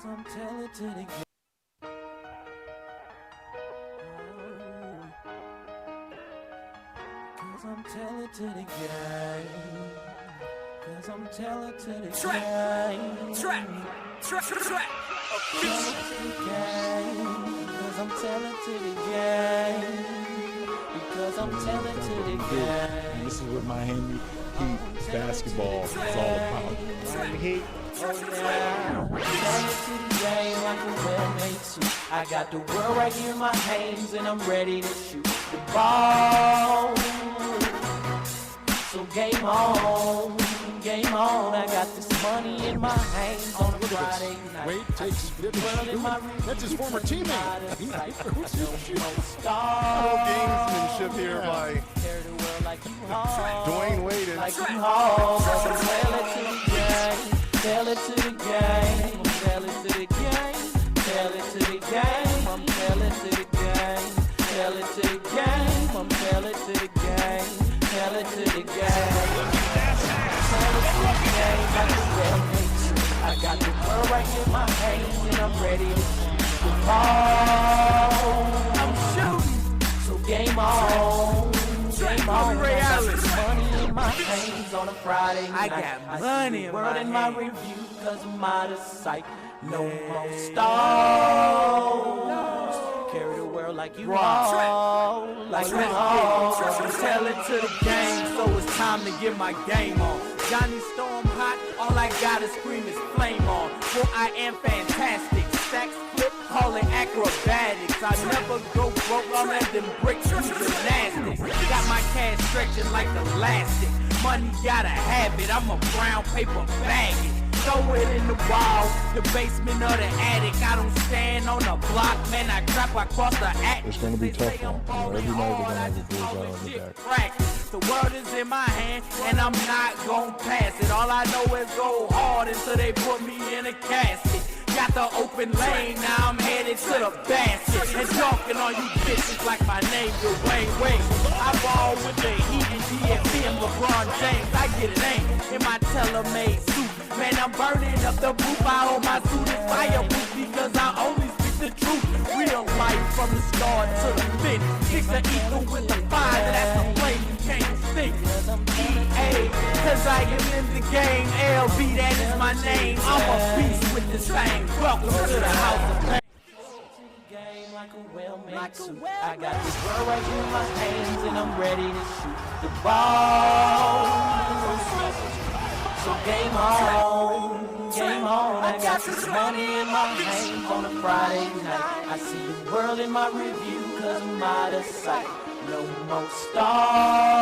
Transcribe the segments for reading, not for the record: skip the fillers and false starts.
I'm telling to the Cause I'm telling to the game. Cause I'm telling to the game. Track. Telling to the game. Cause I'm telling to the game. Because I'm telling to the game. This is what Miami Heat basketball is all about. Miami Heat. Oh yeah, telling to the game like a well-made suit. I got the world right here in my hands and I'm ready to shoot the ball. So game on, I got this money in my hands on a Friday night. Wade takes that's his former teammate. Gamesmanship here by Dwayne Wade. Like you haul, tell it to the game, tell it to the game, tell it to the game, tell it to the game, I'm tell it to the game, tell it to the game, I'm tell it to the game. Tell it to the game. Tell it to the game like a well-made. I got the world right in my hands and I'm ready to shoot the ball. I'm shooting. So game on. Game on. I got this money in my hands on a Friday night. I got money in world my in my hands. review cause I'm out of sight. No more stars. Carry the world like you all. Like you all. Tell it to the game, so it's time to get my game on. Johnny Storm hot, all I gotta scream is flame on. For I am fantastic, stacks flip, call it acrobatics. I never go broke, I'll let them bricks do gymnastics. Got my cash stretching like elastic. Money gotta have it, I'm a brown paper bag it. Throw it in the wall, the basement or the attic. I don't stand on the block, man. I trap across the attic. It's gonna be tough, man. Every night they're gonna have the Bulls out on the back. Practice. The world is in my hand, and I'm not gon' pass it. All I know is go hard until they put me in a casket. Got the open lane, now I'm headed to the basket. And talking on you bitches like my name Dwayne Wade. I ball with the Heat and DFB and LeBron James. I get it ain't in my tailor-made suit. Man, I'm burning up the booth. I hold my suit is fireproof because I only speak the truth. Real life from the start to the finish. Fix the ether with the fire, that's the flame you can't extinguish. EA, cause I am in the game. LB, that is my name. I'm a beast with this thing. Welcome to the house of pain. Game like a well-made suit. I got this world right here in my hands and I'm ready to shoot the ball. So game on, game on. I got this money in my hands on a Friday night. I see the world in my review cause I'm out of sight. No more stars.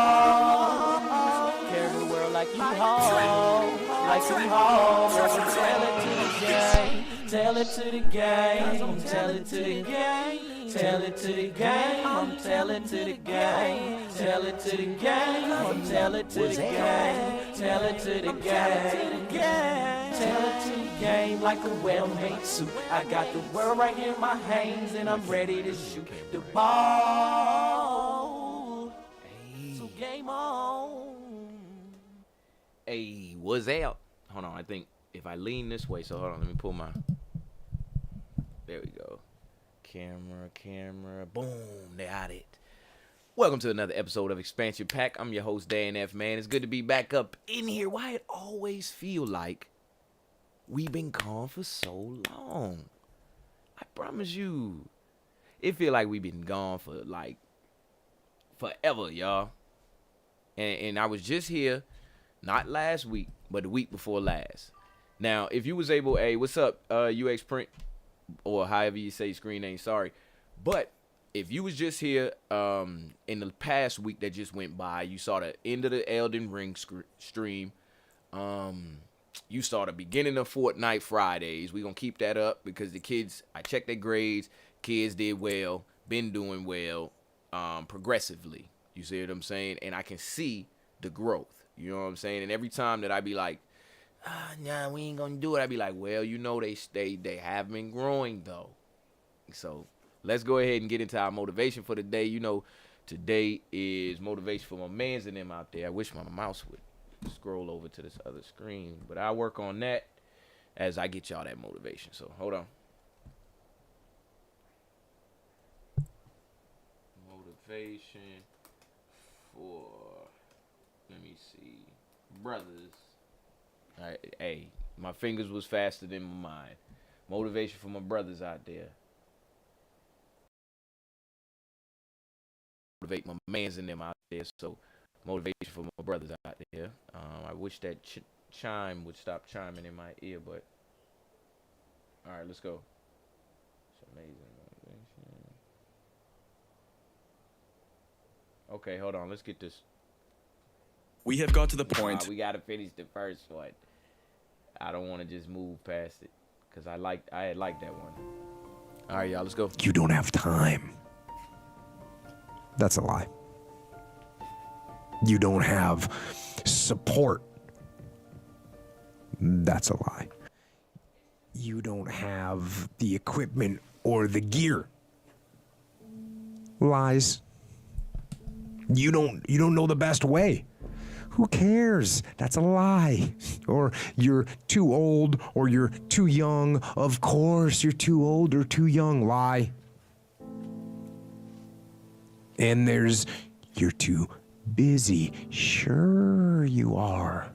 Carry the world like you haul, like you haul. Tell it to the game, tell it to the game, tell it to the game. Tell it to the game, I'm telling to the game. Tell it to the game, I'm telling to the game. Tell it to the game, tell it to the game like a well-made suit. I got the world right here in my hands and I'm ready to shoot the ball. So game on. Hey, what's out? Hold on, I think if I lean this way, so hold on, let me pull my. There we go. Camera, boom, they got it. Welcome to another episode of Expansion Pack. I'm your host, Dan F. Man. It's good to be back up in here. Why it always feel like we've been gone for so long? I promise you, it feel like we've been gone for like forever, y'all. And I was just here, not last week, but the week before last. Now, if you was able, hey, what's up, UX Print? Or however you say screen name, sorry. But if you was just here in the past week that just went by, you saw the end of the Elden Ring stream. You saw the beginning of Fortnite Fridays. We're going to keep that up because the kids, I checked their grades. Kids did well, been doing well progressively. You see what I'm saying? And I can see the growth. You know what I'm saying? And every time that I be like, nah, we ain't gonna do it. I'd be like, well, you know, they have been growing though. So let's go ahead and get into our motivation for the day. You know, today is motivation for my mans and them out there. I wish my mouse would scroll over to this other screen, but I'll work on that. as I get y'all that motivation. So hold on. Motivation for, let me see, brothers. All right, hey, my fingers was faster than my mind. Motivation for my brothers out there. Motivate my mans and them out there. So motivation for my brothers out there. I wish that chime would stop chiming in my ear, but all right, let's go. It's amazing motivation. Okay, hold on. Let's get this. We have got to the point. We gotta finish the first one. I don't want to just move past it because I had liked that one. All right, y'all, let's go. You don't have time. That's a lie. You don't have support. That's a lie. You don't have the equipment or the gear. Lies. You don't know the best way. Who cares? That's a lie. Or you're too old or you're too young. Of course you're too old or too young. Lie. And there's you're too busy. Sure you are.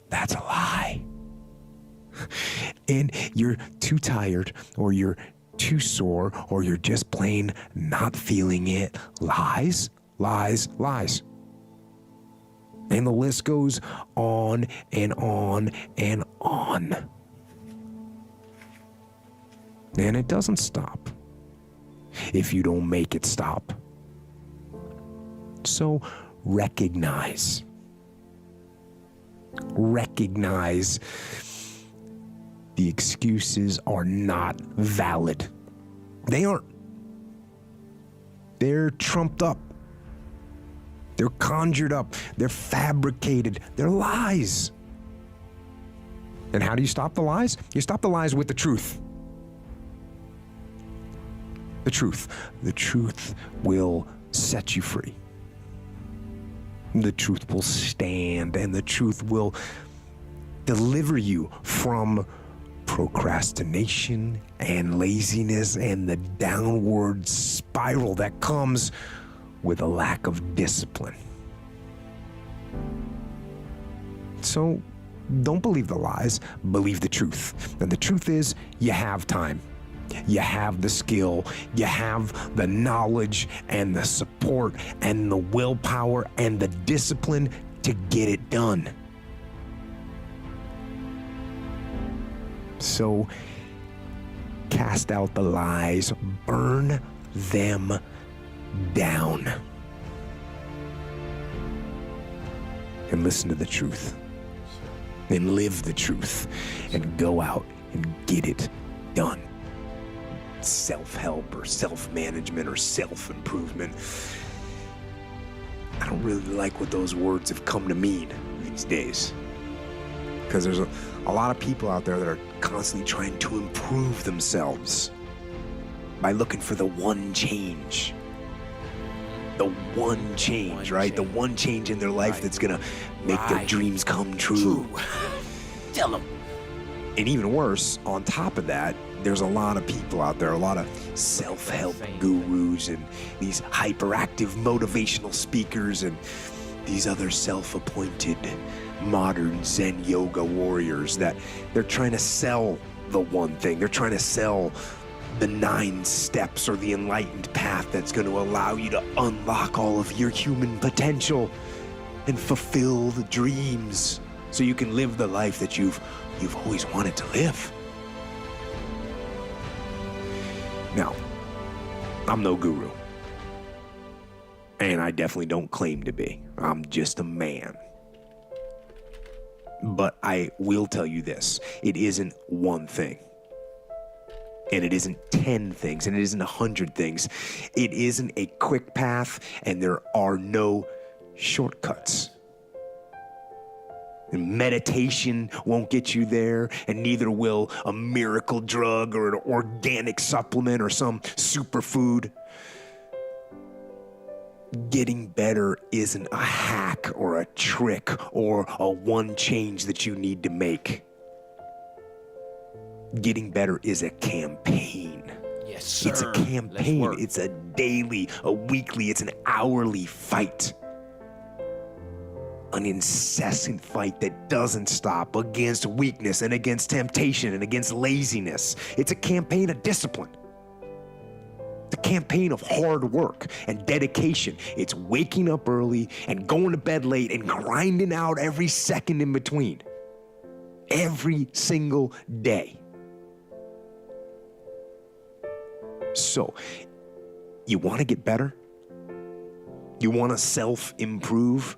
That's a lie. And you're too tired or you're too sore or you're just plain not feeling it. Lies, lies, lies. And the list goes on and on and on. And it doesn't stop if you don't make it stop. So recognize. Recognize the excuses are not valid. They aren't. They're trumped up. They're conjured up. They're fabricated. They're lies. And how do you stop the lies? You stop the lies with the truth. The truth. The truth will set you free. The truth will stand, and the truth will deliver you from procrastination and laziness and the downward spiral that comes with a lack of discipline. So don't believe the lies, believe the truth. And the truth is, you have time. You have the skill, you have the knowledge and the support and the willpower and the discipline to get it done. So cast out the lies, burn them down, and listen to the truth, and live the truth, and go out and get it done. Self-help or self-management or self-improvement. I don't really like what those words have come to mean these days. Because there's a lot of people out there that are constantly trying to improve themselves by looking for the one change. The one change, right? The one change in their life that's gonna make their dreams come true. Tell them. And even worse, on top of that, there's a lot of people out there, a lot of self-help gurus and these hyperactive motivational speakers and these other self-appointed modern Zen yoga warriors that they're trying to sell the one thing. They're trying to sell the 9 steps or the enlightened path that's going to allow you to unlock all of your human potential and fulfill the dreams so you can live the life that you've always wanted to live. Now, I'm no guru. And I definitely don't claim to be. I'm just a man. But I will tell you this. It isn't one thing. And it isn't 10 things. And it isn't 100 things. It isn't a quick path. And there are no shortcuts. And meditation won't get you there, and neither will a miracle drug or an organic supplement or some superfood. Getting better isn't a hack or a trick or a one change that you need to make. Getting better is a campaign. Yes, sir. It's a campaign. It's a daily, a weekly, it's an hourly fight. An incessant fight that doesn't stop against weakness and against temptation and against laziness. It's a campaign of discipline. It's a campaign of hard work and dedication. It's waking up early and going to bed late and grinding out every second in between. Every single day. So, you want to get better? You want to self-improve?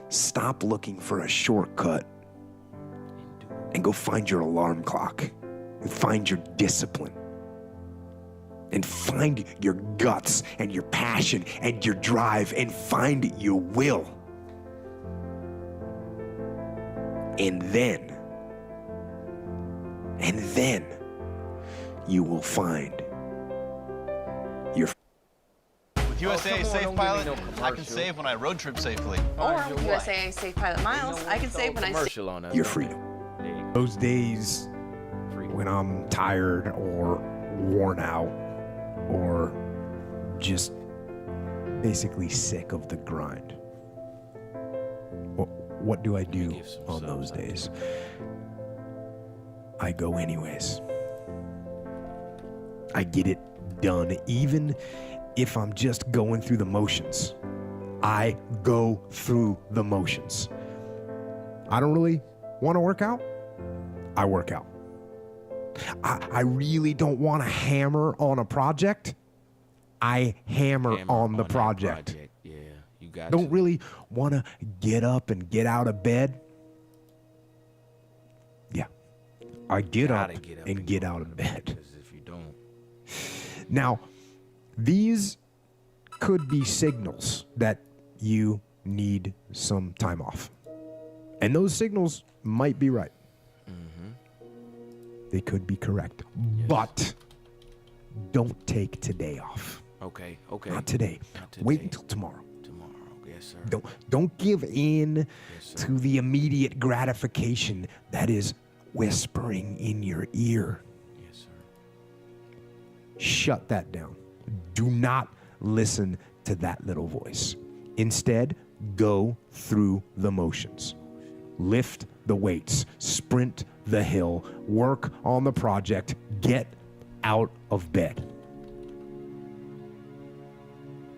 Stop looking for a shortcut and go find your alarm clock and find your discipline and find your guts and your passion and your drive and find your will. And then you will find your With USA Safe Pilot, I can save when I road trip safely. Or with USA Safe Pilot Miles, I can save when I commercial on us. your freedom. Those days when I'm tired or worn out or just basically sick of the grind. What do I do on those days? I go anyways. I get it done, even if I'm just going through the motions. I go through the motions. I don't really want to work out. I work out. I really don't want to hammer on a project. I hammer on the project. Yeah, you got Don't to. really want to get up and get out of bed. Yeah. I get up and get out of bed. Because if you don't. Now, these could be signals that you need some time off. And those signals might be right. They could be correct. Yes. But don't take today off. Okay. Not today. Wait until tomorrow. Yes, sir. Don't give in to the immediate gratification that is whispering in your ear. Yes, sir. Shut that down. Do not listen to that little voice. Instead, go through the motions. Lift the weights, sprint the hill, work on the project, get out of bed.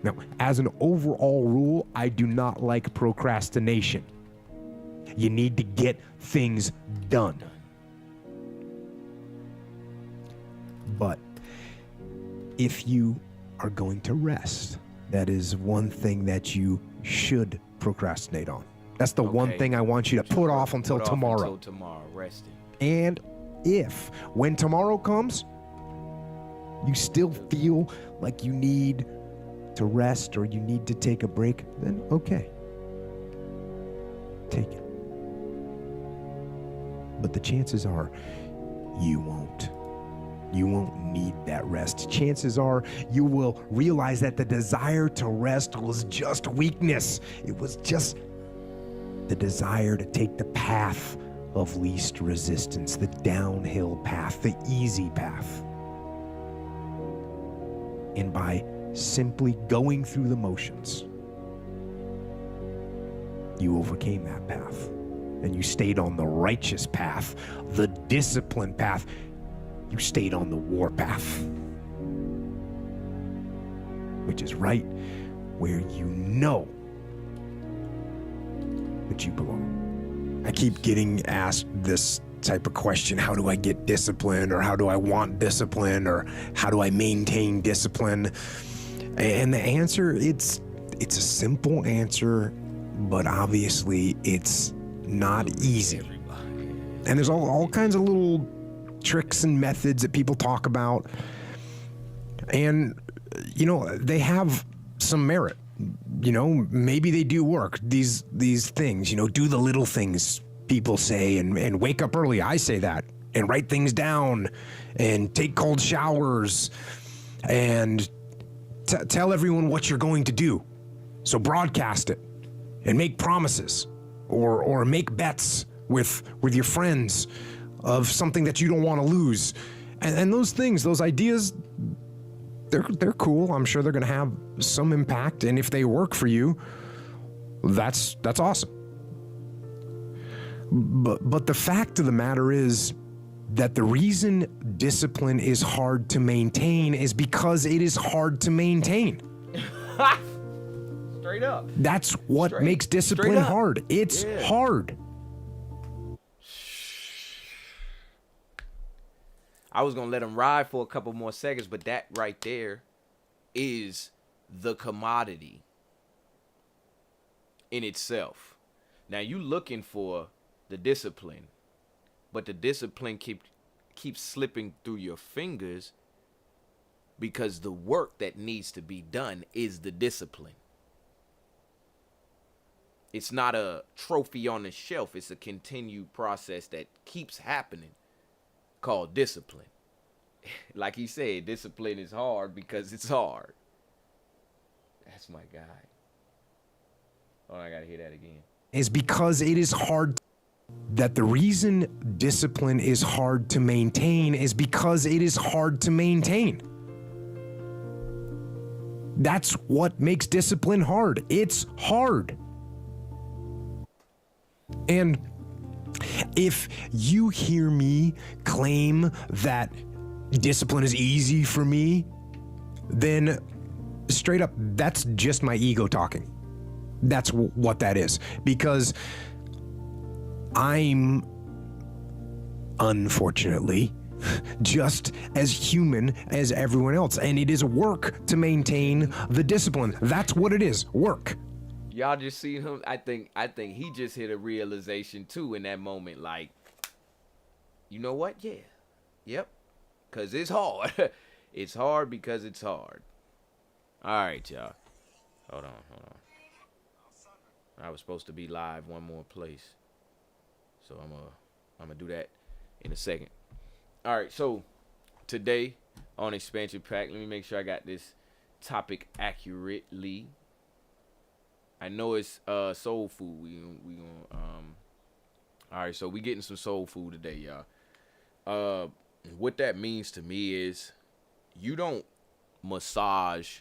Now, as an overall rule, I do not like procrastination. You need to get things done. But if you are going to rest, that is one thing that you should procrastinate on. That's the one thing I want you to put off until tomorrow. Resting. And if, when tomorrow comes, you still feel like you need to rest or you need to take a break, then okay. Take it. But the chances are you won't. You won't need that rest. Chances are you will realize that the desire to rest was just weakness. It was just the desire to take the path of least resistance, the downhill path, the easy path. And by simply going through the motions, you overcame that path. And you stayed on the righteous path, the disciplined path. You stayed on the war path, which is right where you know that you belong. I keep getting asked this type of question: how do I get discipline, or how do I want discipline, or how do I maintain discipline? And the answer, it's a simple answer, but obviously it's not easy. And there's all kinds of little tricks and methods that people talk about. And, you know, they have some merit. You know, maybe they do work, these things, you know, do the little things people say, and wake up early. I say that. And write things down and take cold showers and tell everyone what you're going to do. So broadcast it and make promises or make bets with your friends of something that you don't want to lose. And those things, those ideas, they're cool. I'm sure they're going to have some impact, and if they work for you, that's awesome. But the fact of the matter is that the reason discipline is hard to maintain is because it is hard to maintain. Straight up. That's what makes discipline hard. It's hard. I was going to let him ride for a couple more seconds, but that right there is the commodity in itself. Now, you looking for the discipline, but the discipline keeps slipping through your fingers because the work that needs to be done is the discipline. It's not a trophy on the shelf. It's a continued process that keeps happening called discipline. Like he said, discipline is hard because it's hard. That's my guy. Oh, I gotta hear that again. Is because it is hard. That the reason discipline is hard to maintain is because it is hard to maintain. That's what makes discipline hard. It's hard. And if you hear me claim that discipline is easy for me, then straight up, that's just my ego talking. That's what that is. Because I'm, unfortunately, just as human as everyone else. And it is work to maintain the discipline. That's what it is, work. Y'all just see him. I think he just hit a realization too in that moment. Like, you know what? Yeah. Yep. Because it's hard. It's hard because it's hard. All right, y'all. Hold on. I was supposed to be live one more place. So I'm gonna do that in a second. All right, so today on Expansion Pack, let me make sure I got this topic accurately. I know it's soul food. We gonna all right, so we getting some soul food today, y'all. What that means to me is you don't massage,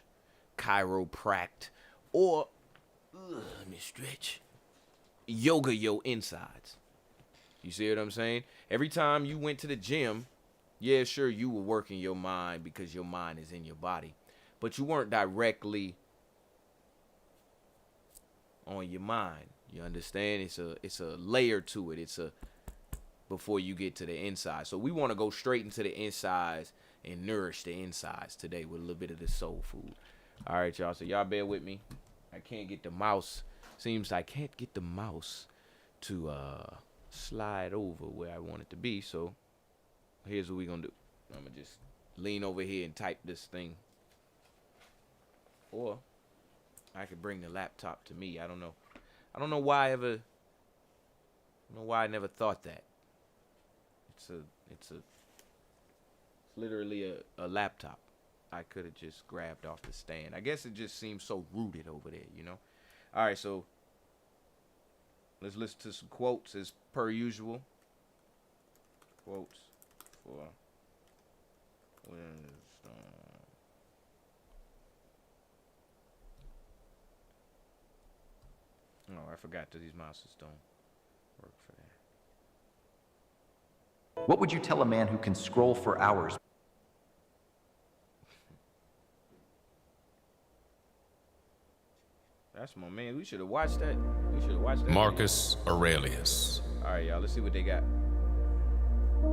chiropract, or let me stretch, yoga your insides. You see what I'm saying? Every time you went to the gym, yeah, sure, you were working your mind because your mind is in your body, but you weren't directly on your mind. You understand? It's a layer to it. It's a before you get to the inside. So we want to go straight into the insides and nourish the insides today with a little bit of the soul food. All right, y'all. So y'all bear with me. I can't get the mouse. Seems I can't get the mouse to slide over where I want it to be. So here's what we're gonna do. I'm gonna just lean over here and type this thing. Or I could bring the laptop to me. I don't know. I don't know why I never thought that. It's literally a laptop. I could have just grabbed off the stand. I guess it just seems so rooted over there, you know. All right, so let's listen to some quotes as per usual. Quotes for wisdom. Oh, I forgot that these mouses don't work for that. What would you tell a man who can scroll for hours? That's my man. We should have watched that. Marcus Aurelius. All right, y'all. Let's see what they got.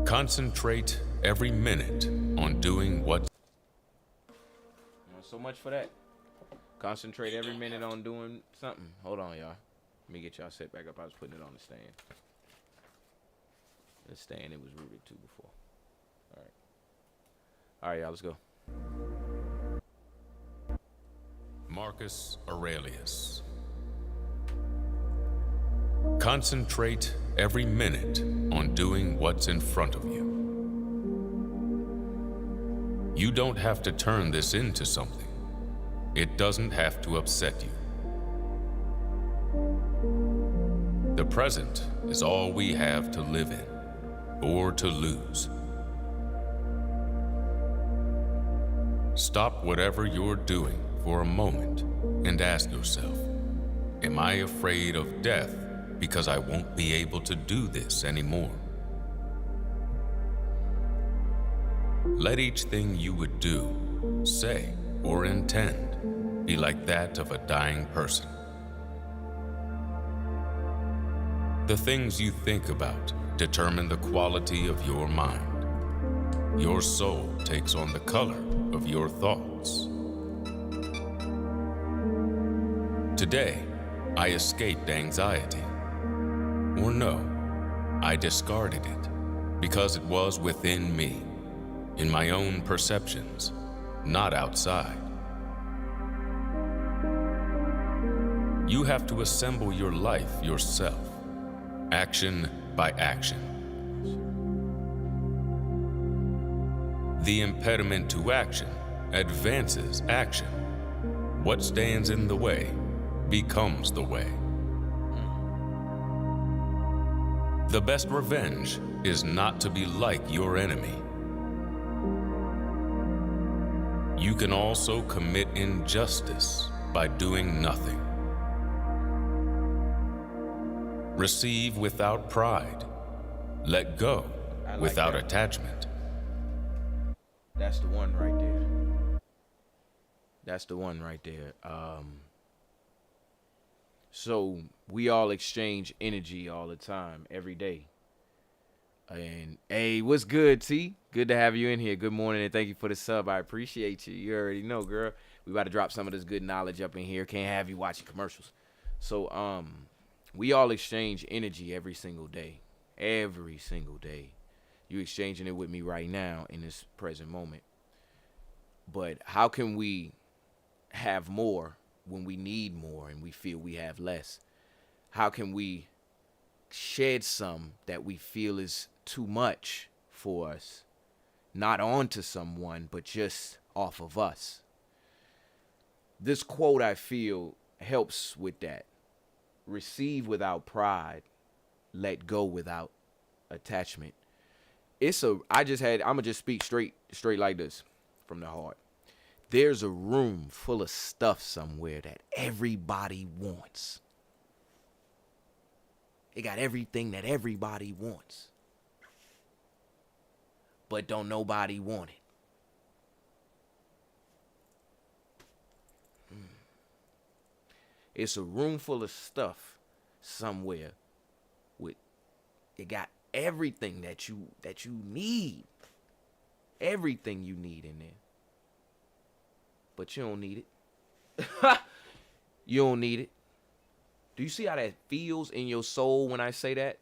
Concentrate every minute on doing what. So much for that. Concentrate every minute on doing something. Hold on, y'all. Let me get y'all set back up. I was putting it on the stand. The stand it was rooted to before. All right. All right, y'all. Let's go. Marcus Aurelius. Concentrate every minute on doing what's in front of you. You don't have to turn this into something. It doesn't have to upset you. The present is all we have to live in. or to lose. Stop whatever you're doing for a moment and ask yourself, am I afraid of death because I won't be able to do this anymore? Let each thing you would do, say, or intend be like that of a dying person. The things you think about determine the quality of your mind. Your soul takes on the color of your thoughts. Today, I escaped anxiety. Or no, I discarded it because it was within me, in my own perceptions, not outside. You have to assemble your life yourself, action by action. The impediment to action advances action. What stands in the way becomes the way. The best revenge is not to be like your enemy. You can also commit injustice by doing nothing. Receive without pride. Let go without attachment. That's the one right there. That's the one right there. So we all exchange energy all the time, every day. And hey, what's good, T? Good to have you in here. Good morning, and thank you for the sub. I appreciate you. You already know, girl. We about to drop some of this good knowledge up in here. Can't have you watching commercials. So we all exchange energy every single day. Every single day. You exchanging it with me right now in this present moment. But how can we have more when we need more and we feel we have less? How can we shed some that we feel is too much for us? Not onto someone, but just off of us. This quote, I feel, helps with that. Receive without pride. Let go without attachment. I'm gonna just speak straight like this from the heart. There's a room full of stuff somewhere that everybody wants. It got everything that everybody wants. But don't nobody want it. It's a room full of stuff somewhere with it got everything that you need. Everything you need in there. But you don't need it. You don't need it. Do you see how that feels in your soul when I say that?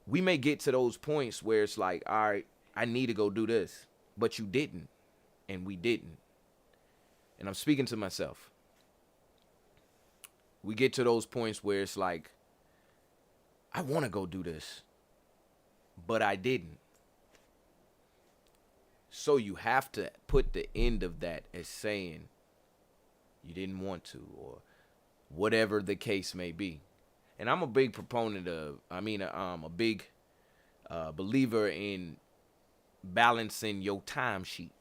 We may get to those points where it's like, all right, I need to go do this. But you didn't. And we didn't. And I'm speaking to myself. We get to those points where it's like, I want to go do this. But I didn't. So you have to put the end of that as saying you didn't want to, or whatever the case may be. And I'm a big proponent of, a big believer in balancing your time sheet.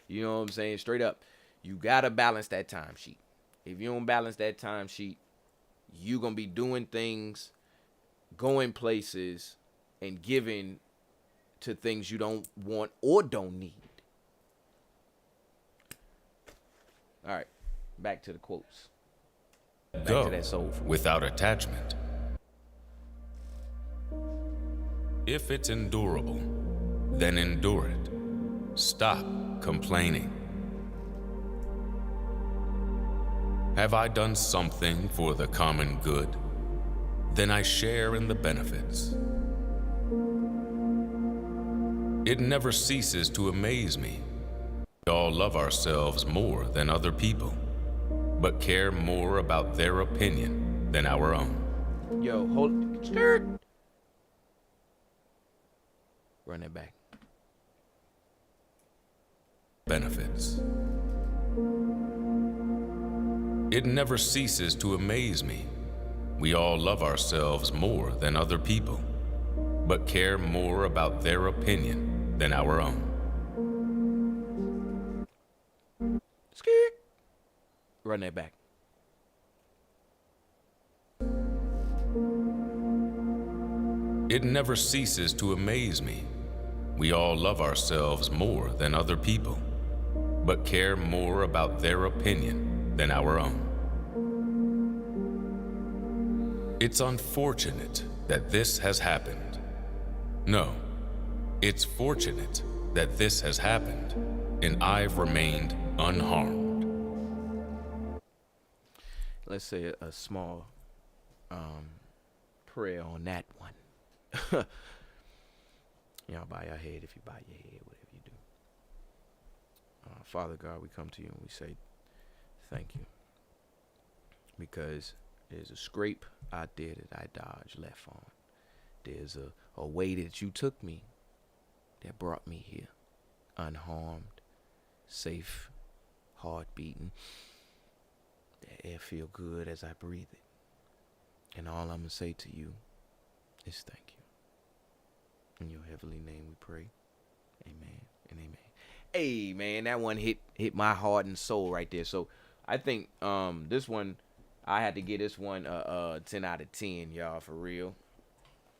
You know what I'm saying? Straight up. You got to balance that time sheet. If you don't balance that time sheet, you're going to be doing things, going places, and giving to things you don't want or don't need. All right, back to the quotes. Back Go to that soul food. without attachment. If it's endurable, then endure it. Stop complaining. Have I done something for the common good? Then I share in the benefits. It never ceases to amaze me. We all love ourselves more than other people, but care more about their opinion than our own. Yo, hold. Skirt. Run that back. Benefits. It never ceases to amaze me. We all love ourselves more than other people, but care more about their opinion than our own. Skirt. Run that back. It never ceases to amaze me. We all love ourselves more than other people, but care more about their opinion than our own. It's unfortunate that this has happened. No, it's fortunate that this has happened, and I've remained unharmed. Let's say a small prayer on that one. Y'all bow your head if you bow your head, whatever you do. Father God, we come to you and we say thank you. Because there's a scrape out there that I dodged left on. There's a way that you took me that brought me here. Unharmed, safe, heart beating. The air feel good as I breathe it. And all I'm going to say to you is thank you. In your heavenly name we pray. Amen and amen. Hey, man, that one hit my heart and soul right there. So I think this one, I had to give this one 10 out of 10, y'all, for real,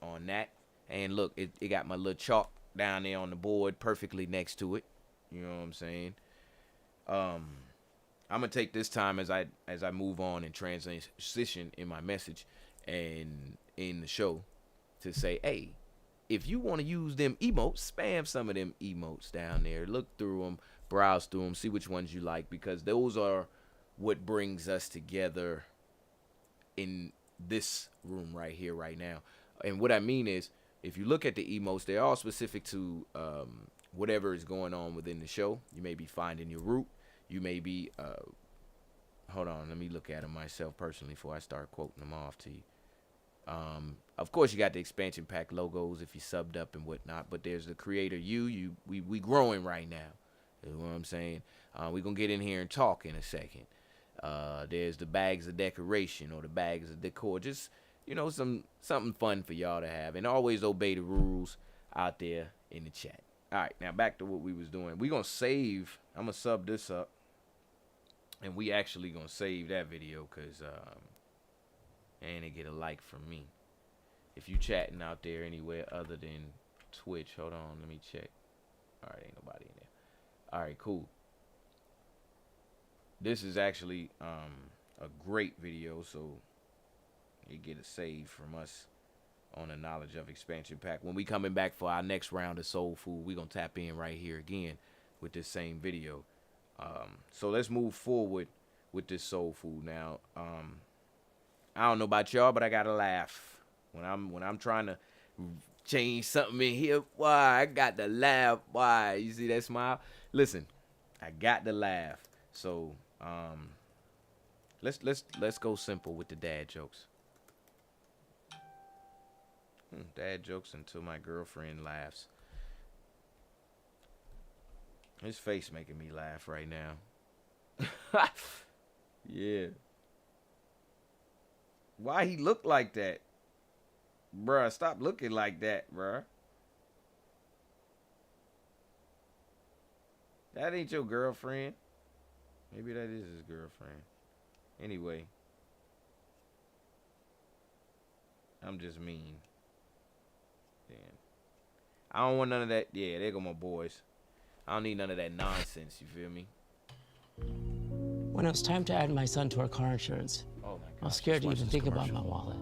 on that. And look, it got my little chalk down there on the board perfectly next to it. You know what I'm saying? I'm gonna take this time as I move on and transition in my message and in the show to say, hey, if you want to use them emotes, spam some of them emotes down there. Look through them, browse through them, see which ones you like, because those are what brings us together in this room right here, right now. And what I mean is, if you look at the emotes, they're all specific to whatever is going on within the show. You may be finding your root. You may be, hold on, let me look at them myself personally before I start quoting them off to you. Of course, you got the expansion pack logos if you subbed up and whatnot, but there's the creator we growing right now. You know what I'm saying? We're going to get in here and talk in a second. There's the bags of decoration or the bags of decor. Just, you know, something fun for y'all to have. And always obey the rules out there in the chat. All right, now back to what we was doing. We're going to save. I'm going to sub this up. And we actually going to save that video because and it get a like from me. If you chatting out there anywhere other than Twitch, hold on, let me check. All right, ain't nobody in there. All right, cool. This is actually a great video, so you get a save from us on the knowledge of expansion pack. When we coming back for our next round of soul food, we gonna tap in right here again with this same video. So let's move forward with this soul food now. I don't know about y'all, but I gotta laugh when I'm trying to change something in here. Why I got to laugh? Why you see that smile? Listen, I got to laugh. So let's go simple with the dad jokes. Dad jokes until my girlfriend laughs. His face making me laugh right now. Yeah. Why he look like that? Bruh, stop looking like that, bruh. That ain't your girlfriend. Maybe that is his girlfriend. Anyway. I'm just mean. Damn. I don't want none of that. Yeah, there go my boys. I don't need none of that nonsense, you feel me? When it was time to add my son to our car insurance, Oh my God, I was scared to even think about my wallet.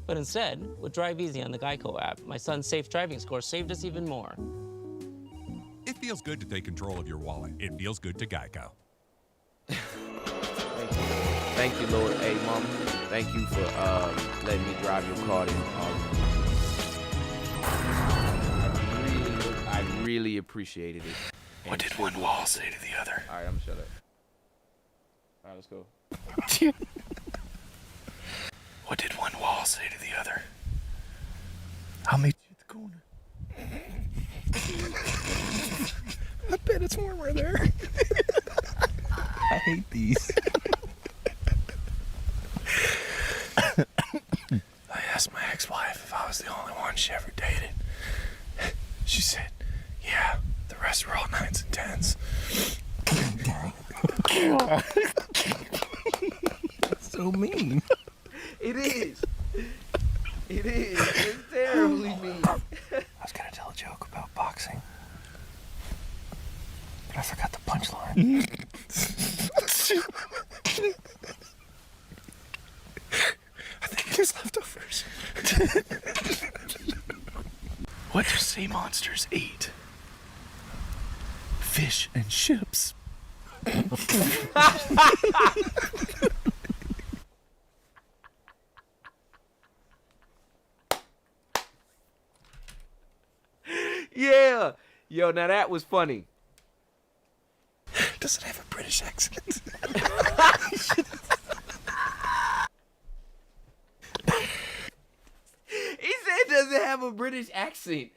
But instead, with Drive Easy on the Geico app, my son's safe driving score saved us even more. It feels good to take control of your wallet. It feels good to Geico. Thank you, Lord. Hey, Mom, thank you for letting me drive your car to I really appreciated it. What did one wall say to the other? All right, I'm gonna shut up. All right, let's go. What did one wall say to the other? I'll meet you. corner. I bet it's warmer there. I hate these. I asked my ex-wife if I was the only one she ever dated. She said, yeah, the rest were all 9s and 10s. That's so mean. It is. It is. It's terribly mean. I was gonna tell a joke about boxing, but I forgot the punchline. I think there's leftovers. What do sea monsters eat? Fish and ships. Yeah. Yo, now that was funny. Does it have a British accent? He said does it have a British accent?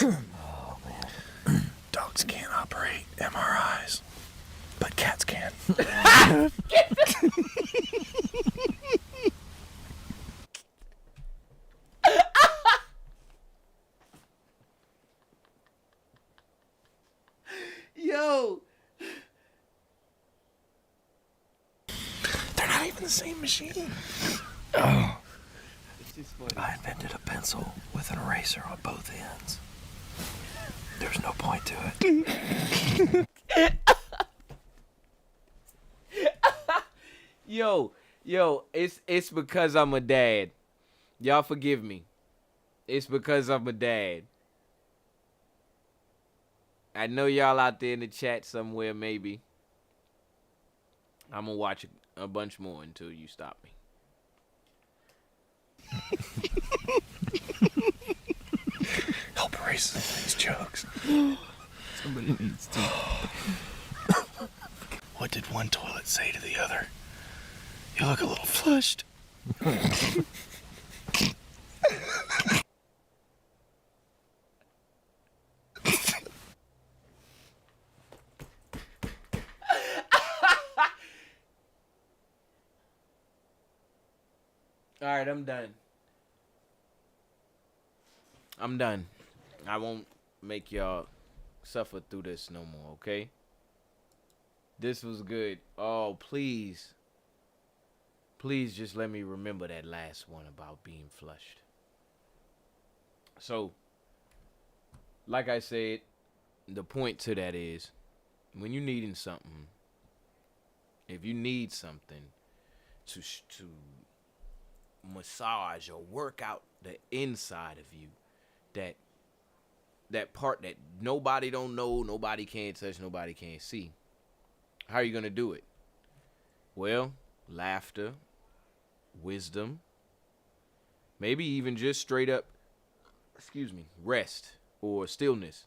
Oh, man. Dogs can't operate MRIs, but cats can. Yo. They're not even the same machine. Oh. It's just funny. I invented a pencil with an eraser on both ends. There's no point to it. Yo, it's because I'm a dad. Y'all forgive me. It's because I'm a dad. I know y'all out there in the chat somewhere, maybe. I'm gonna watch a bunch more until you stop me. Help erase these jokes. Somebody needs to. What did one toilet say to the other? You look a little flushed. All right, I'm done. I'm done. I won't make y'all suffer through this no more, okay? This was good. Oh, please. Please just let me remember that last one about being flushed. So, like I said, the point to that is, when you're needing something, if you need something to massage or work out the inside of you, that part that nobody don't know, nobody can't touch, nobody can't see, how are you gonna do it? Well, laughter, wisdom, maybe even just straight up, rest or stillness.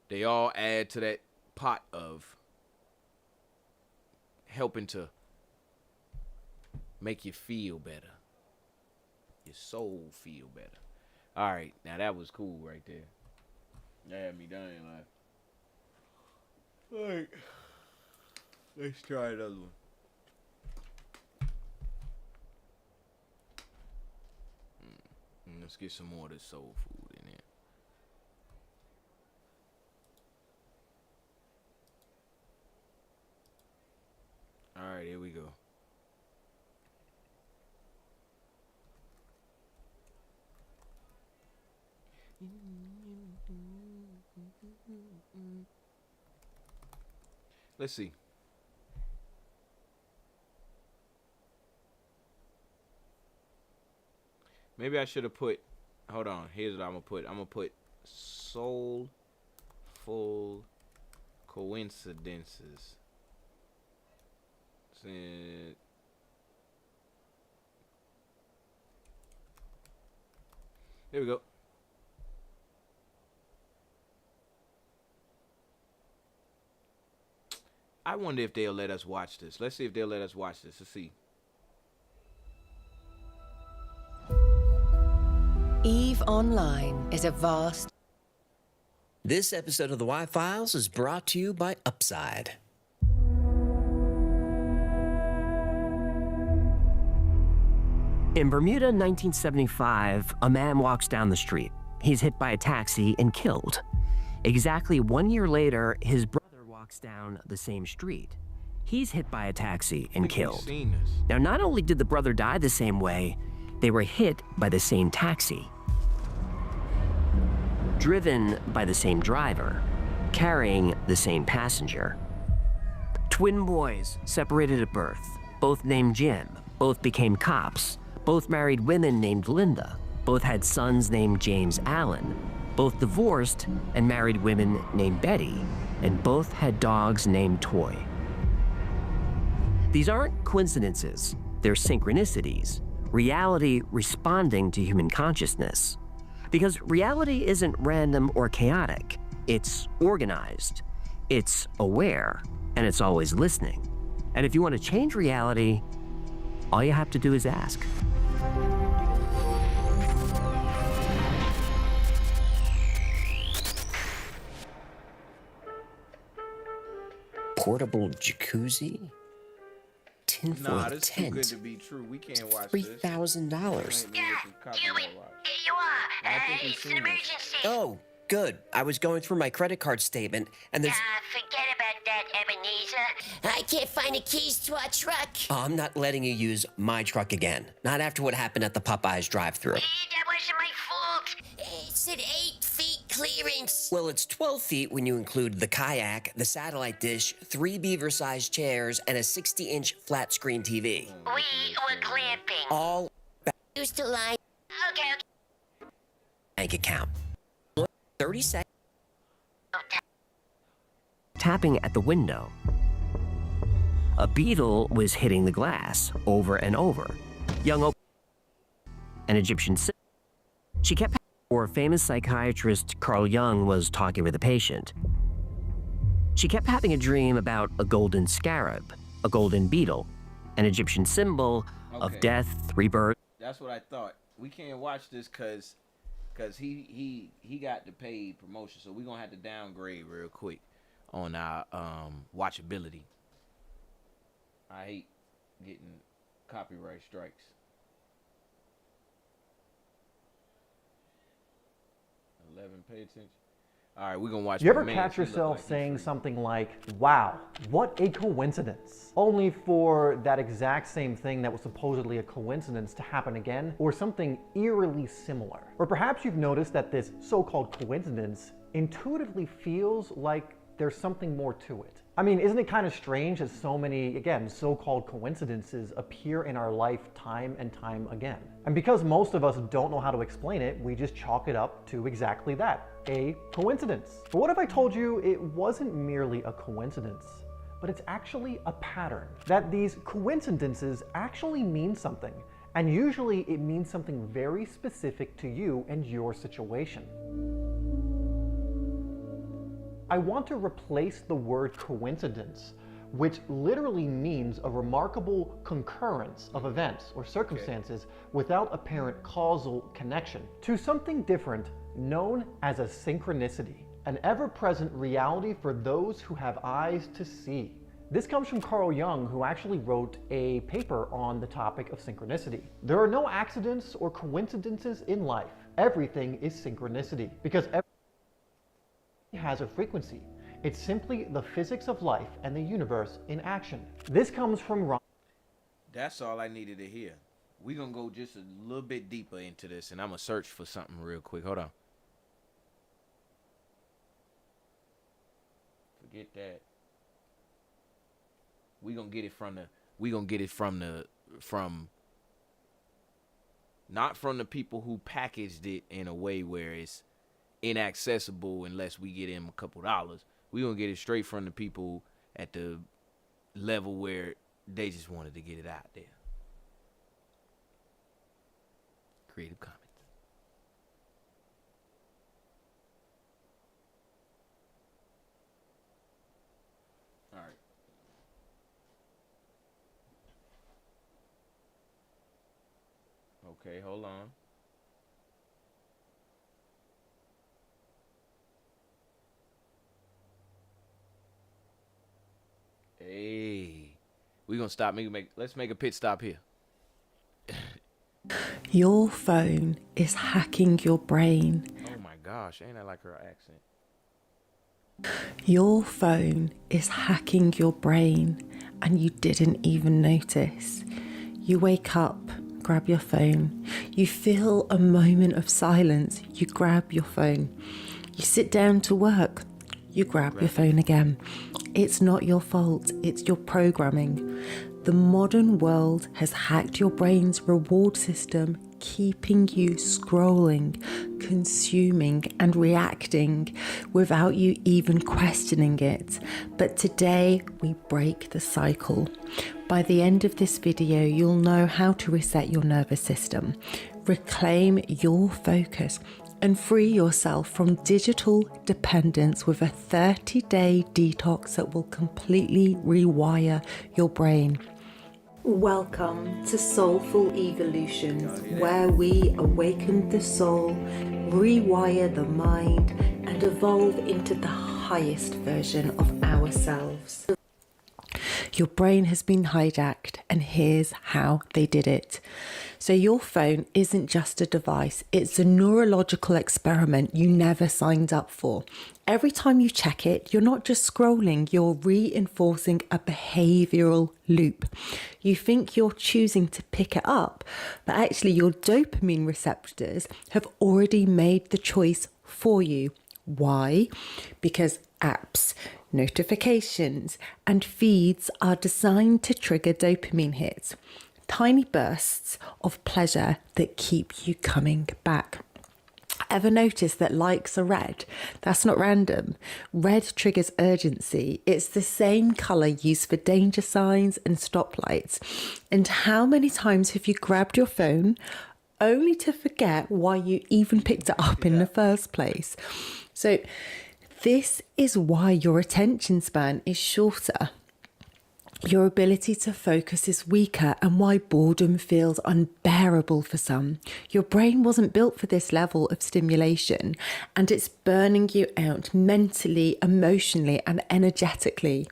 They all add to that pot of helping to make you feel better. Your soul feel better. All right, now that was cool right there. That had me dying like. All right, let's try another one. Let's get some more of this soul food in here. All right, here we go. Let's see. Maybe I should have put, hold on, here's what I'm going to put soulful coincidences. There we go. I wonder if they'll let us watch this. Let's see if they'll let us watch this. Let's see. EVE Online is a vast... This episode of the Y-Files is brought to you by Upside. In Bermuda, 1975, a man walks down the street. He's hit by a taxi and killed. Exactly 1 year later, his brother walks down the same street. He's hit by a taxi and killed. Now, not only did the brother die the same way, they were hit by the same taxi. Driven by the same driver, carrying the same passenger. Twin boys, separated at birth, both named Jim, both became cops, both married women named Linda, both had sons named James Allen, both divorced and married women named Betty, and both had dogs named Toy. These aren't coincidences, they're synchronicities, reality responding to human consciousness. Because reality isn't random or chaotic, it's organized, it's aware, and it's always listening. And if you want to change reality, all you have to do is ask. Portable jacuzzi? Tinfoil Nah, this tent. too good to be true. We can't watch $3,000. Yeah, Here you are. It's an emergency. Oh, good. I was going through my credit card statement, and there's... Forget about that, Ebenezer. I can't find the keys to our truck. Oh, I'm not letting you use my truck again. Not after what happened at the Popeyes drive-thru. That wasn't my fault. It said 8 feet clearance. Well, it's 12 feet when you include the kayak, the satellite dish, 3 beaver-sized chairs, and a 60-inch flat-screen TV. We were clamping. All Used to lie. Okay. bank account. 30 seconds. Tapping at the window. A beetle was hitting the glass over and over. Young an Egyptian she kept or famous psychiatrist Carl Jung was talking with a patient. She kept having a dream about a golden scarab, a golden beetle, an Egyptian symbol of death, rebirth. That's what I thought. We can't watch this cause he got the paid promotion, so we're gonna have to downgrade real quick on our watchability. I hate getting copyright strikes. 11, pay attention. All right, we're gonna watch. You ever catch yourself saying something like, wow, what a coincidence, only for that exact same thing that was supposedly a coincidence to happen again, or something eerily similar? Or perhaps you've noticed that this so-called coincidence intuitively feels like there's something more to it. I mean, isn't it kind of strange that so many, again, so-called coincidences appear in our life time and time again? And because most of us don't know how to explain it, we just chalk it up to exactly that, a coincidence. But what if I told you it wasn't merely a coincidence, but it's actually a pattern? That these coincidences actually mean something, and usually it means something very specific to you and your situation. I want to replace the word coincidence, which literally means a remarkable concurrence of events or circumstances without apparent causal connection, to something different known as a synchronicity, an ever-present reality for those who have eyes to see. This comes from Carl Jung, who actually wrote a paper on the topic of synchronicity. There are no accidents or coincidences in life. Everything is synchronicity, because everything has a frequency. It's simply the physics of life and the universe in action. This comes from Ron. That's all I needed to hear. We're gonna go just a little bit deeper into this, and I'm gonna search for something real quick. Hold on. Forget that. We're gonna get it from not from the people who packaged it in a way where it's inaccessible unless we get him a couple dollars. We're gonna get it straight from the people at the level where they just wanted to get it out there. Creative Commons. All right. Okay, hold on. We're gonna stop. Let's make a pit stop here. Your phone is hacking your brain. Oh my gosh, ain't that like her accent? Your phone is hacking your brain and you didn't even notice. You wake up, grab your phone. You feel a moment of silence, you grab your phone. You sit down to work, you grab your phone again. It's not your fault, it's your programming. The modern world has hacked your brain's reward system, keeping you scrolling, consuming, and reacting without you even questioning it. But today, we break the cycle. By the end of this video, you'll know how to reset your nervous system, reclaim your focus, and free yourself from digital dependence with a 30-day detox that will completely rewire your brain. Welcome to Soulful Evolutions, where we awaken the soul, rewire the mind, and evolve into the highest version of ourselves. Your brain has been hijacked, and here's how they did it. So your phone isn't just a device, it's a neurological experiment you never signed up for. Every time you check it, you're not just scrolling, you're reinforcing a behavioral loop. You think you're choosing to pick it up, but actually your dopamine receptors have already made the choice for you. Why? Because apps, notifications, and feeds are designed to trigger dopamine hits, tiny bursts of pleasure that keep you coming back. Ever notice that likes are red? That's not random. Red triggers urgency. It's the same colour used for danger signs and stoplights. And how many times have you grabbed your phone only to forget why you even picked it up in the first place? So this is why your attention span is shorter. Your ability to focus is weaker, and why boredom feels unbearable for some. Your brain wasn't built for this level of stimulation, and it's burning you out mentally, emotionally, and energetically.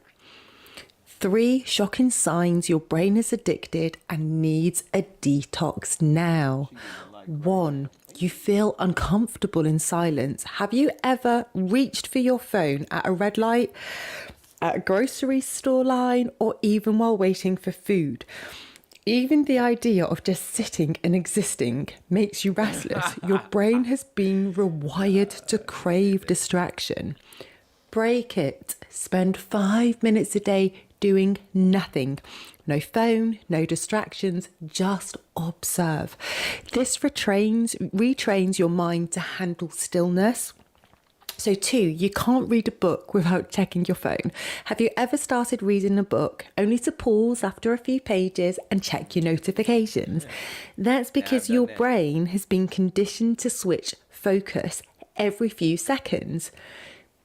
3 shocking signs your brain is addicted and needs a detox now. 1. You feel uncomfortable in silence. Have you ever reached for your phone at a red light, at a grocery store line, or even while waiting for food? Even the idea of just sitting and existing makes you restless. Your brain has been rewired to crave distraction. Break it. Spend 5 minutes a day doing nothing. No phone, no distractions, just observe. This retrains your mind to handle stillness. So 2, you can't read a book without checking your phone. Have you ever started reading a book only to pause after a few pages and check your notifications? That's because your brain has been conditioned to switch focus every few seconds.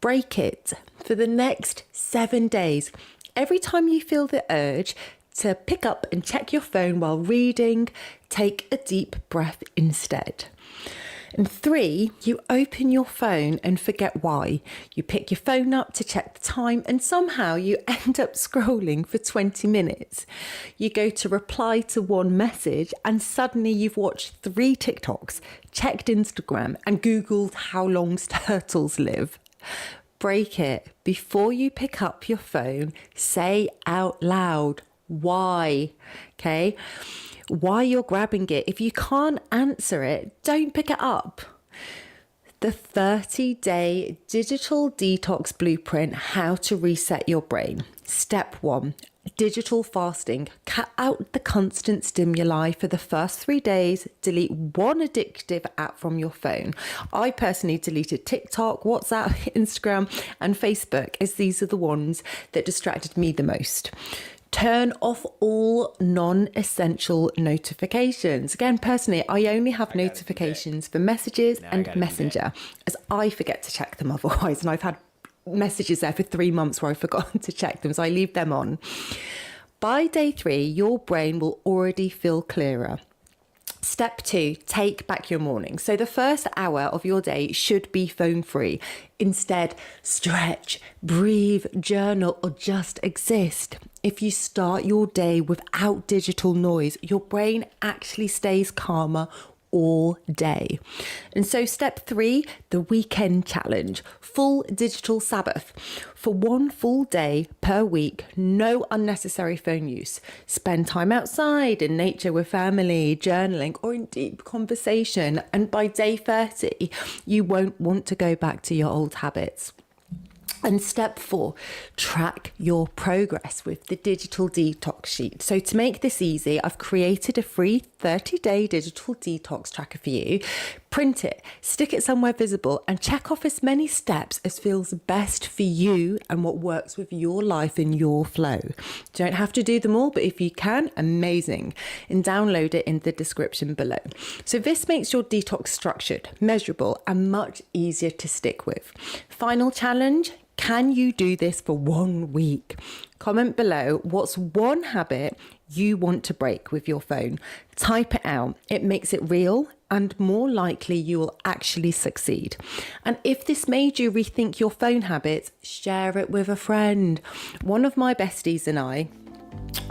Break it. For the next 7 days, every time you feel the urge to pick up and check your phone while reading, take a deep breath instead. And 3, you open your phone and forget why. You pick your phone up to check the time, and somehow you end up scrolling for 20 minutes. You go to reply to one message, and suddenly you've watched 3 TikToks, checked Instagram, and Googled how long turtles live. Break it. Before you pick up your phone, say out loud why. Okay? Why you're grabbing it. If you can't answer it, don't pick it up. The 30-day digital detox blueprint, how to reset your brain. Step 1, digital fasting. Cut out the constant stimuli for the first 3 days. Delete one addictive app from your phone. I personally deleted TikTok, WhatsApp, Instagram, and Facebook, as these are the ones that distracted me the most. Turn off all non-essential notifications. Again, personally, I only have notifications for messages and Messenger, as I forget to check them otherwise. And I've had messages there for 3 months where I've forgotten to check them, so I leave them on. By day 3, your brain will already feel clearer. Step 2, take back your morning. So the first hour of your day should be phone free. Instead, stretch, breathe, journal, or just exist. If you start your day without digital noise, your brain actually stays calmer all day. And so step 3, the weekend challenge, full digital Sabbath. For one full day per week, no unnecessary phone use. Spend time outside in nature with family, journaling, or in deep conversation. And by day 30, you won't want to go back to your old habits. And step 4, track your progress with the digital detox sheet. So to make this easy, I've created a free 30-day digital detox tracker for you. Print it, stick it somewhere visible, and check off as many steps as feels best for you and what works with your life and your flow. You don't have to do them all, but if you can, amazing. And download it in the description below. So this makes your detox structured, measurable, and much easier to stick with. Final challenge: can you do this for 1 week? Comment below what's one habit you want to break with your phone. Type it out. It makes it real, and more likely you will actually succeed. And if this made you rethink your phone habits, share it with a friend. One of my besties and I,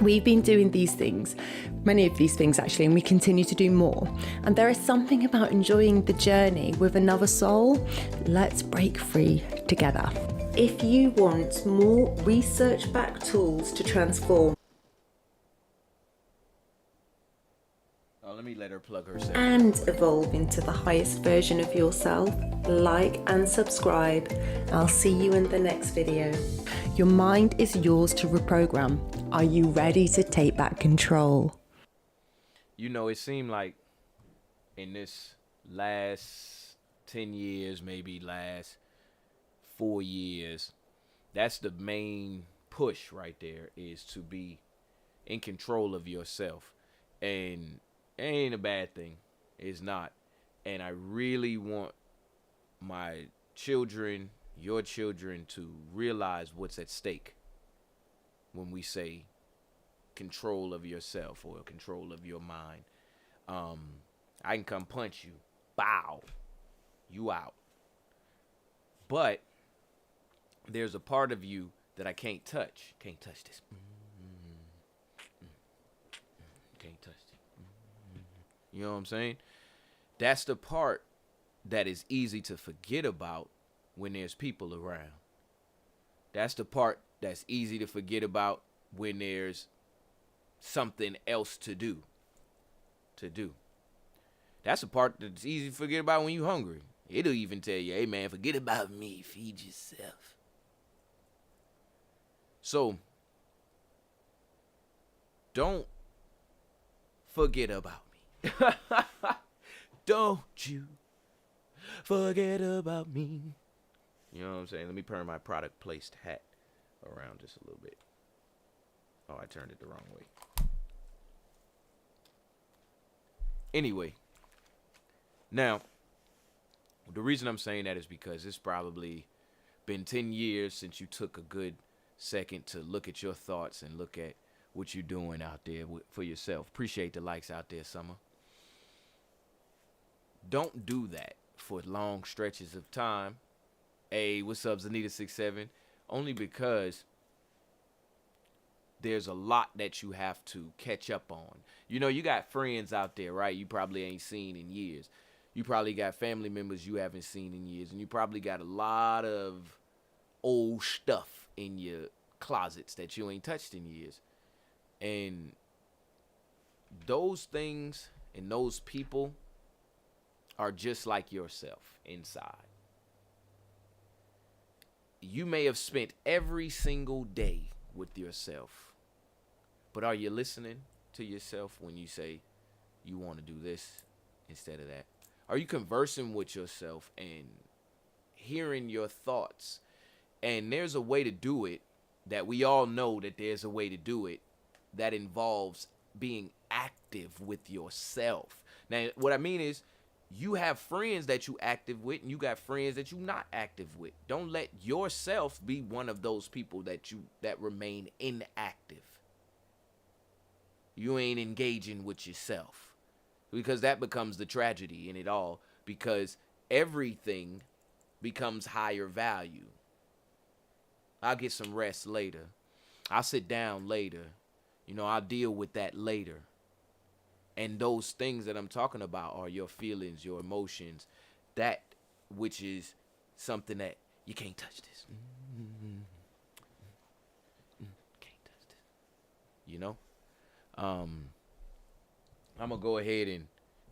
we've been doing these things, many of these things actually, and we continue to do more. And there is something about enjoying the journey with another soul. Let's break free together. If you want more research-backed tools to transform let me let her plug herself and evolve into the highest version of yourself, like and subscribe. I'll see you in the next video. Your mind is yours to reprogram. Are you ready to take back control? You know, it seemed like in this last 10 years, maybe last 4 years, that's the main push right there, is to be in control of yourself. And it ain't a bad thing. It's not. And I really want my children, your children, to realize what's at stake when we say control of yourself or control of your mind. I can come punch you. Bow. You out. But there's a part of you that I can't touch. Can't touch this. Can't touch it. You know what I'm saying? That's the part that is easy to forget about when there's people around. That's the part that's easy to forget about when there's something else to do. That's the part that's easy to forget about when you're hungry. It'll even tell you, hey man, forget about me, feed yourself. So, don't forget about me. Don't you forget about me. You know what I'm saying? Let me turn my product placed hat around just a little bit. Oh, I turned it the wrong way. Anyway, now, the reason I'm saying that is because it's probably been 10 years since you took a good second to look at your thoughts and look at what you're doing out there for yourself. Appreciate the likes out there, Summer. Don't do that for long stretches of time. Hey, what's up, Zanita67? Only because there's a lot that you have to catch up on. You know, you got friends out there, right? You probably ain't seen in years. You probably got family members you haven't seen in years. And you probably got a lot of old stuff in your closets that you ain't touched in years. And those things and those people are just like yourself inside. You may have spent every single day with yourself, but are you listening to yourself when you say you want to do this instead of that? Are you conversing with yourself and hearing your thoughts? And there's a way to do it, that we all know that there's a way to do it, that involves being active with yourself. Now, what I mean is, you have friends that you active with, and you got friends that you not active with. Don't let yourself be one of those people that remain inactive. You ain't engaging with yourself. because that becomes the tragedy in it all, because everything becomes higher value. I'll get some rest later. I'll sit down later. You know, I'll deal with that later. And those things that I'm talking about are your feelings, your emotions, that which is something that you can't touch this. Can't touch this. You know? I'm going to go ahead and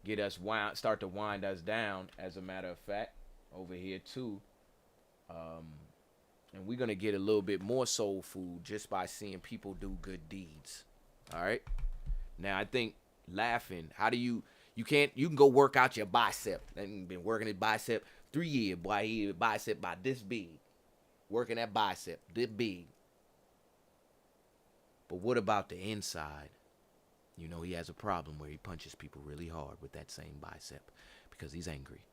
get us start to wind us down, as a matter of fact, over here too. And we're going to get a little bit more soul food just by seeing people do good deeds. All right? Now, I think laughing, you can go work out your bicep. I've been working his bicep 3 years, boy. He bicep by this big. Working that bicep this big. But what about the inside? You know, he has a problem where he punches people really hard with that same bicep because he's angry.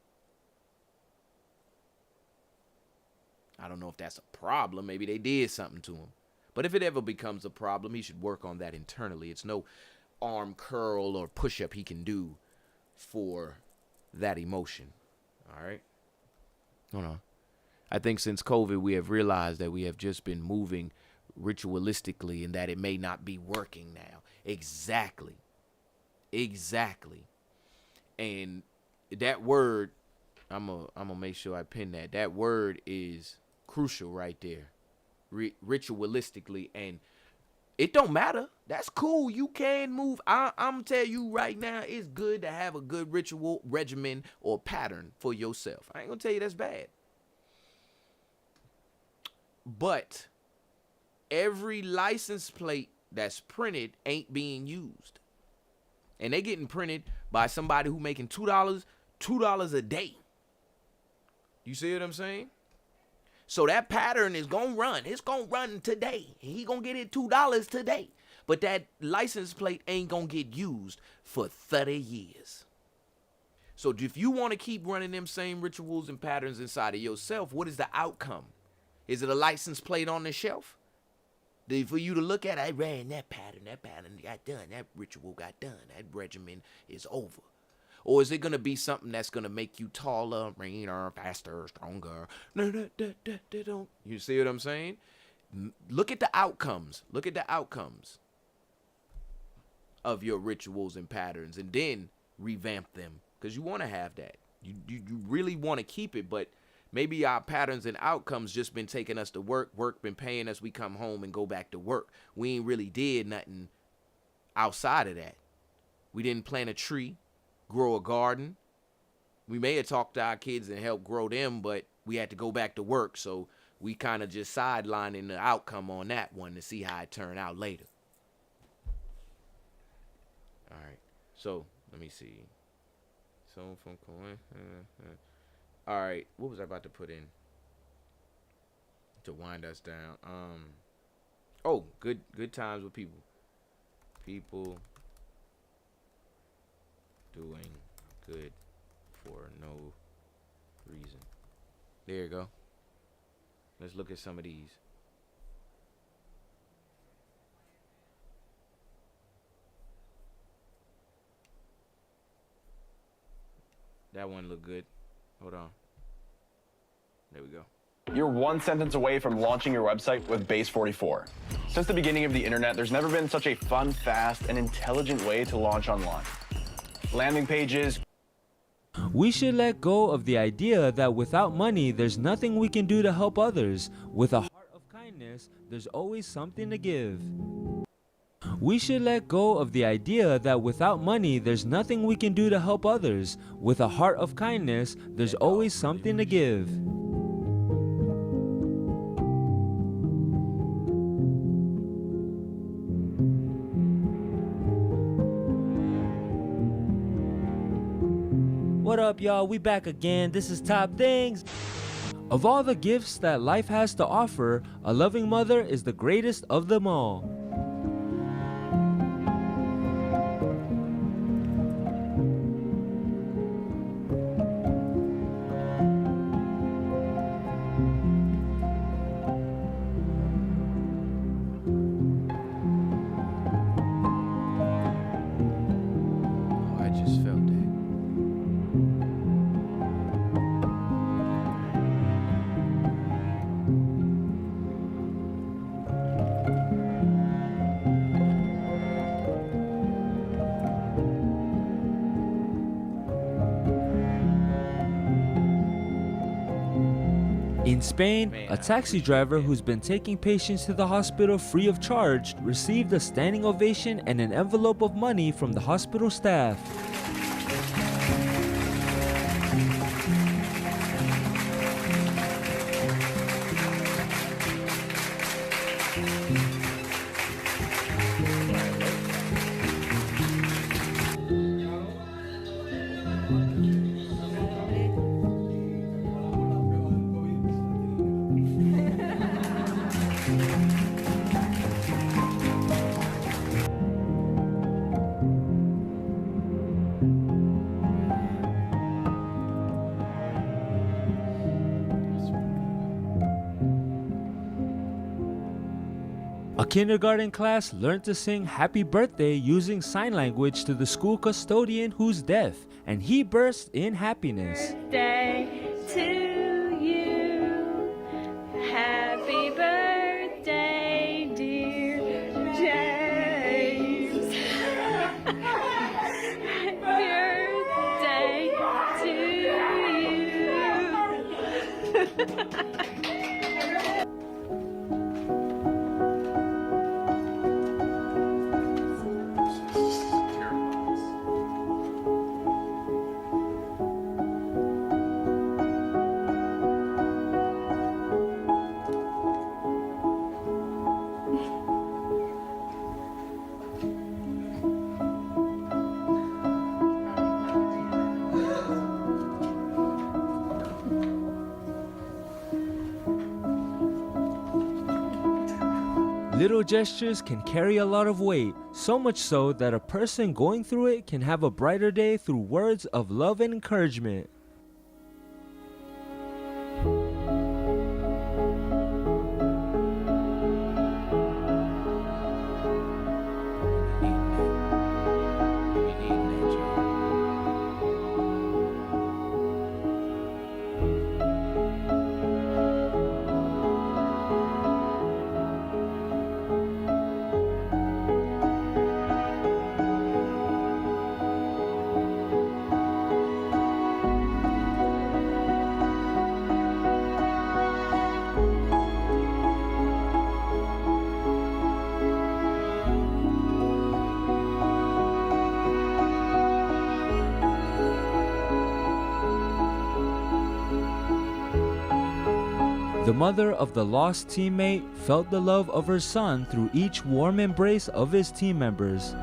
I don't know if that's a problem. Maybe they did something to him. But if it ever becomes a problem, he should work on that internally. It's no arm curl or push-up he can do for that emotion. All right? Hold on. I think since COVID, we have realized that we have just been moving ritualistically and that it may not be working now. Exactly. And that word, I'm gonna make sure I pin that. That word is crucial right there. Ritualistically, and it don't matter. That's cool. You can move. I'm tell you right now, it's good to have a good ritual, regimen, or pattern for yourself. I ain't gonna tell you that's bad. But every license plate that's printed ain't being used. And they getting printed by somebody who making $2 a day. You see what I'm saying? So that pattern is going to run. It's going to run today. He going to get it $2 today. But that license plate ain't going to get used for 30 years. So if you want to keep running them same rituals and patterns inside of yourself, what is the outcome? Is it a license plate on the shelf? For you to look at, I ran that pattern got done, that ritual got done, that regimen is over. Or is it going to be something that's going to make you taller, greener, faster, stronger? You see what I'm saying? Look at the outcomes. Look at the outcomes of your rituals and patterns, and then revamp them, because you want to have that. You really want to keep it, but maybe our patterns and outcomes just been taking us to work. Work been paying us. We come home and go back to work. We ain't really did nothing outside of that. We didn't plant a tree, grow a garden. We may have talked to our kids and helped grow them, but we had to go back to work. So we kind of just sidelining the outcome on that one to see how it turned out later. All right. So let me see. So from all right, what was I about to put in to wind us down? Oh, good times with people. People doing good for no reason. There you go. Let's look at some of these. That one looked good. Hold on. There we go. You're one sentence away from launching your website with Base 44. Since the beginning of the internet, there's never been such a fun, fast, and intelligent way to launch online. Landing pages. We should let go of the idea that without money, there's nothing we can do to help others. With a heart of kindness, there's always something to give. We should let go of the idea that without money, there's nothing we can do to help others. With a heart of kindness, there's always something to give. What up, y'all? We back again. This is Top Things. Of all the gifts that life has to offer, a loving mother is the greatest of them all. I just felt In Spain, a taxi driver who's been taking patients to the hospital free of charge received a standing ovation and an envelope of money from the hospital staff. A kindergarten class learned to sing Happy Birthday using sign language to the school custodian who's deaf, and he burst in happiness. Birthday to you. Happy birthday, dear James. Happy birthday to you. Little gestures can carry a lot of weight, so much so that a person going through it can have a brighter day through words of love and encouragement. The mother of the lost teammate felt the love of her son through each warm embrace of his team members.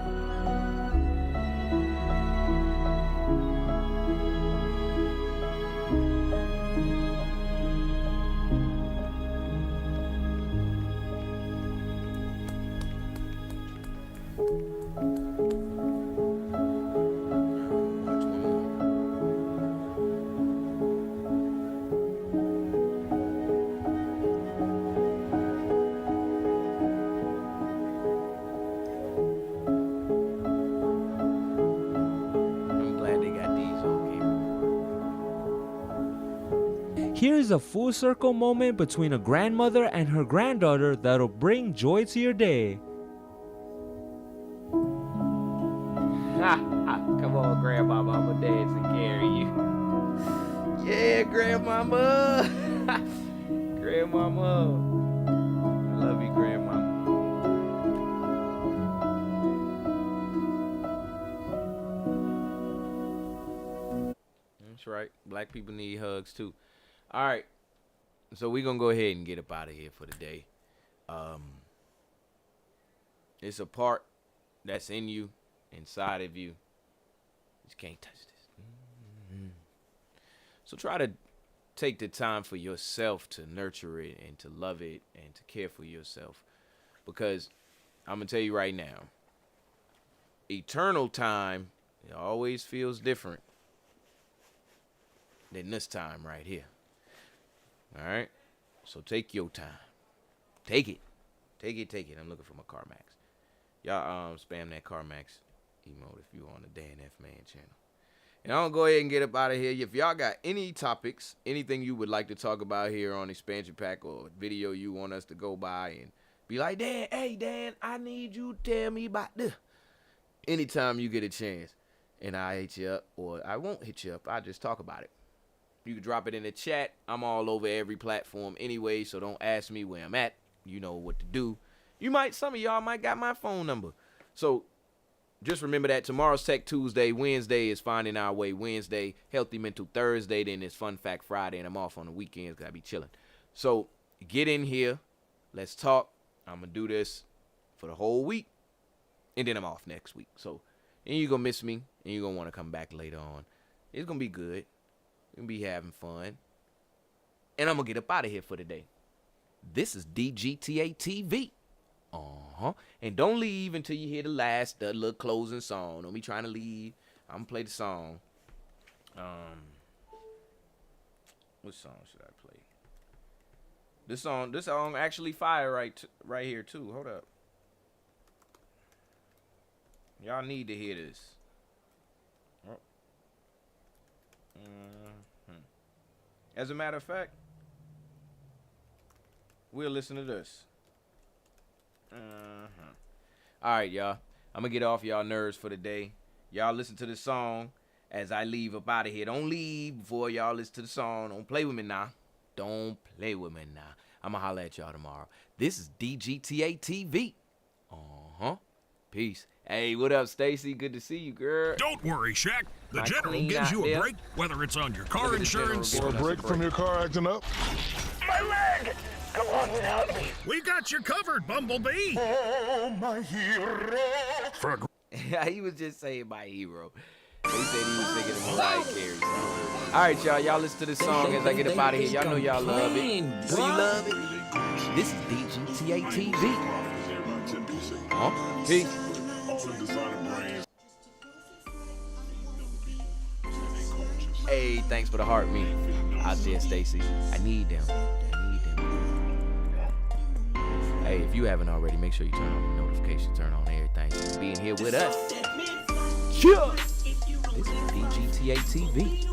Here's a full circle moment between a grandmother and her granddaughter that'll bring joy to your day. Come on, Grandmama, I'ma dance and carry you. Yeah, Grandmama. Grandmama. I love you, Grandmama. That's right. Black people need hugs too. All right. So we're going to go ahead and get up out of here for the day. It's a part that's in you, inside of you. You just can't touch this. So try to take the time for yourself to nurture it and to love it and to care for yourself. Because I'm going to tell you right now, eternal time, it always feels different than this time right here. All right? So take your time. Take it. Take it, take it. I'm looking for my CarMax. Y'all spam that CarMax emote if you on the Dan F. Man channel. And I'm going to go ahead and get up out of here. If y'all got any topics, anything you would like to talk about here on Expansion Pack or a video you want us to go by and be like, Dan, hey, Dan, I need you to tell me about this. Anytime you get a chance. And I hit you up, or I won't hit you up. I'll just talk about it. You can drop it in the chat. I'm all over every platform anyway, so don't ask me where I'm at. You know what to do. Some of y'all might got my phone number. So just remember that tomorrow's Tech Tuesday. Wednesday is Finding Our Way Wednesday. Healthy Mental Thursday. Then it's Fun Fact Friday, and I'm off on the weekends because I be chilling. So get in here. Let's talk. I'm going to do this for the whole week, and then I'm off next week. So and you're going to miss me, and you're going to want to come back later on. It's going to be good. We're going to be having fun. And I'm going to get up out of here for the day. This is DGTA TV. And don't leave until you hear the little closing song. Don't be trying to leave. I'm going to play the song. What song should I play? This song actually fire right here too. Hold up. Y'all need to hear this. As a matter of fact, we'll listen to this. All right, y'all. I'm going to get off y'all nerves for the day. Y'all listen to this song as I leave up out of here. Don't leave before y'all listen to the song. Don't play with me now. Don't play with me now. I'm going to holler at y'all tomorrow. This is DGTA TV. Peace. Hey, what up, Stacy? Good to see you, girl. Don't worry, Shaq. The General gives you a break, whether it's on your car insurance or a break from your car acting up. My leg! Go on without me. We got you covered, Bumblebee. Oh, my hero. He was just saying my hero. He said he was thinking of Mariah Carey. All right, y'all. Y'all listen to this song as I get up out of here. Y'all know y'all love it. Do you love it? This is DGTA TV. Peace. Hey, thanks for the heart, me. Out there, Stacy. I need them. Hey, if you haven't already, make sure you turn on the notifications, turn on everything. So being here with us. Cheers! This is DGTA TV.